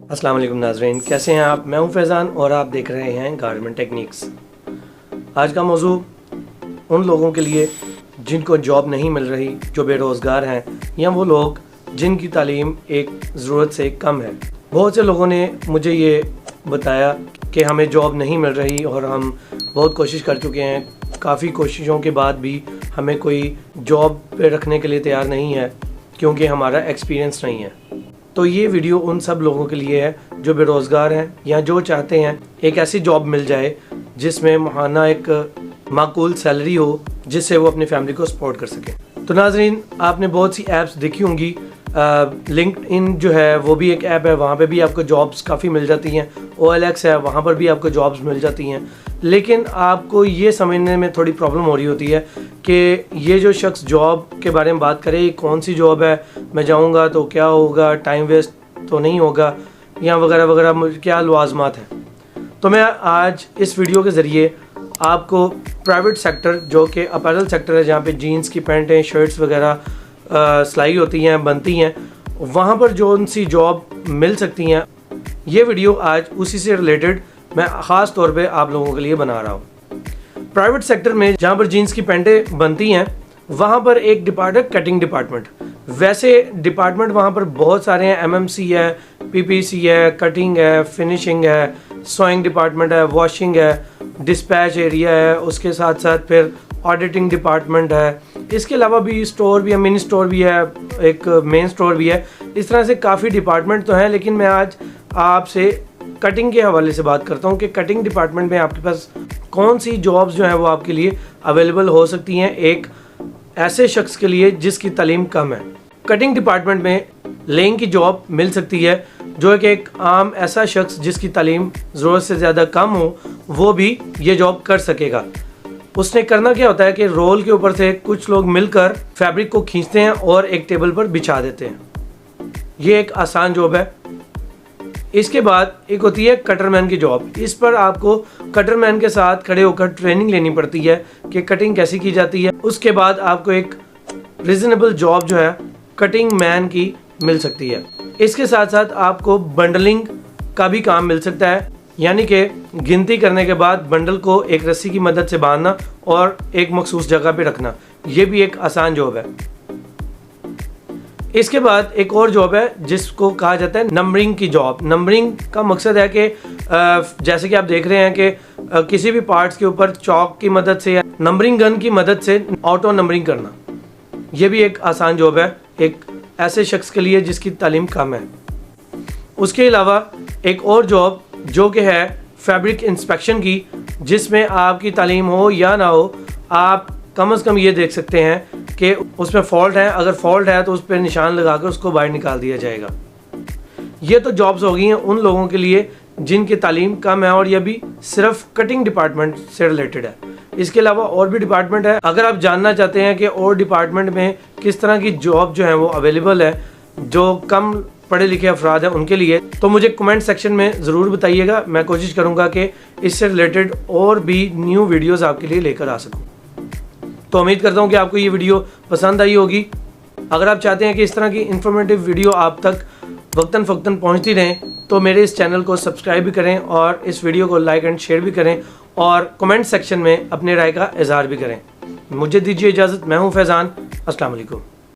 अस्सलाम वालेकुम नाज़रीन, कैसे हैं आप। मैं हूं फैज़ान और आप देख रहे हैं गारमेंट टेक्निक्स। आज का मौजू उन लोगों के लिए जिनको जॉब नहीं मिल रही, जो बेरोज़गार हैं, या वो लोग जिनकी तालीम एक ज़रूरत से कम है। बहुत से लोगों ने मुझे ये बताया कि हमें जॉब नहीं मिल रही और हम बहुत कोशिश कर चुके हैं, काफ़ी कोशिशों के बाद भी हमें कोई जॉब पे रखने के लिए तैयार नहीं है क्योंकि हमारा एक्सपीरियंस नहीं है। तो ये वीडियो उन सब लोगों के लिए है जो बेरोज़गार हैं या जो चाहते हैं एक ऐसी जॉब मिल जाए जिसमें माहाना एक माकूल सैलरी हो जिससे वो अपनी फैमिली को सपोर्ट कर सकें। तो नाज़रीन, आपने बहुत सी ऐप्स देखी होंगी। लिंक्डइन जो है वो भी एक ऐप है, वहाँ पे भी आपको जॉब्स काफ़ी मिल जाती हैं। OLX है, वहाँ पर भी आपको जॉब्स मिल जाती हैं। लेकिन आपको ये समझने में थोड़ी प्रॉब्लम हो रही होती है कि ये जो शख्स जॉब के बारे में बात करे, कौन सी जॉब है, मैं जाऊँगा तो क्या होगा, टाइम वेस्ट तो नहीं होगा, या वगैरह वगैरह, क्या लवाज़मात हैं। तो मैं आज इस वीडियो के ज़रिए आपको प्राइवेट सेक्टर, जो कि अपैरल सेक्टर है, जहाँ पे जीन्स की पैंटें, शर्ट्स वगैरह सिलाई होती हैं, बनती हैं, वहाँ पर जो उनसी जॉब मिल सकती हैं, ये वीडियो आज उसी से रिलेटेड मैं ख़ास तौर पे आप लोगों के लिए बना रहा हूँ। प्राइवेट सेक्टर में जहाँ पर जीन्स की पैंटें बनती हैं, वहाँ पर एक डिपार्टमेंट, कटिंग डिपार्टमेंट। वैसे डिपार्टमेंट वहाँ पर बहुत सारे हैं, MMC है, PPC है, कटिंग है, फिनिशिंग है, सोइंग डिपार्टमेंट है, वॉशिंग है, डिस्पैच एरिया है, उसके साथ साथ फिर ऑडिटिंग डिपार्टमेंट है। इसके अलावा भी स्टोर भी है, मिनी स्टोर भी है, एक मेन स्टोर भी है। इस तरह से काफ़ी डिपार्टमेंट तो हैं, लेकिन मैं आज आपसे कटिंग के हवाले से बात करता हूँ कि कटिंग डिपार्टमेंट में आपके पास कौन सी जॉब्स जो हैं वो आपके लिए अवेलेबल हो सकती हैं एक ऐसे शख्स के लिए जिसकी तालीम कम है। कटिंग डिपार्टमेंट में लेइंग की जॉब मिल सकती है, जो कि एक आम ऐसा शख्स जिसकी तालीम ज़रूरत से ज़्यादा कम हो वो भी ये जॉब कर सकेगा। उसने करना क्या होता है कि रोल के ऊपर से कुछ लोग मिलकर फैब्रिक को खींचते हैं और एक टेबल पर बिछा देते हैं। ये एक आसान जॉब है। इसके बाद एक होती है कटरमैन की जॉब। इस पर आपको कटरमैन के साथ खड़े होकर ट्रेनिंग लेनी पड़ती है कि कटिंग कैसी की जाती है। उसके बाद आपको एक रीज़नेबल जॉब जो है कटिंग मैन की मिल सकती है। इसके साथ साथ आपको बंडलिंग का भी काम मिल सकता है, यानी कि गिनती करने के बाद बंडल को एक रस्सी की मदद से बांधना और एक मखसूस जगह पे रखना। ये भी एक आसान जॉब है। इसके बाद एक और जॉब है जिसको कहा जाता है नंबरिंग की जॉब। नंबरिंग का मकसद है कि जैसे कि आप देख रहे हैं कि किसी भी पार्ट्स के ऊपर चौक की मदद से या नंबरिंग गन की मदद से ऑटो नंबरिंग करना। ये भी एक आसान जॉब है एक ऐसे शख्स के लिए जिसकी तालीम कम है। उसके अलावा एक और जॉब जो कि है फैब्रिक इंस्पेक्शन की, जिसमें आपकी तालीम हो या ना हो, आप कम से कम ये देख सकते हैं कि उसमें फॉल्ट है। अगर फॉल्ट है तो उस पर निशान लगाकर उसको बाहर निकाल दिया जाएगा। ये तो जॉब्स हो गई हैं उन लोगों के लिए जिनकी तालीम कम है, और यह भी सिर्फ कटिंग डिपार्टमेंट से रिलेटेड है। इसके अलावा और भी डिपार्टमेंट है। अगर आप जानना चाहते हैं कि और डिपार्टमेंट में किस तरह की जॉब जो है वो अवेलेबल है जो कम पढ़े लिखे अफराद हैं उनके लिए, तो मुझे कमेंट सेक्शन में ज़रूर बताइएगा। मैं कोशिश करूँगा कि इससे रिलेटेड और भी न्यू वीडियोज़ आपके लिए लेकर आ सकूँ। तो उम्मीद करता हूँ कि आपको ये वीडियो पसंद आई होगी। अगर आप चाहते हैं कि इस तरह की इन्फॉर्मेटिव वीडियो आप तक वक्तन फ़क्तन पहुँचती रहें, तो मेरे इस चैनल को सब्सक्राइब भी करें और इस वीडियो को लाइक एंड शेयर भी करें और कमेंट सेक्शन में अपने राय का इजहार भी करें। मुझे दीजिए इजाज़त। मैं हूँ फैज़ान। अस्सलाम वालेकुम।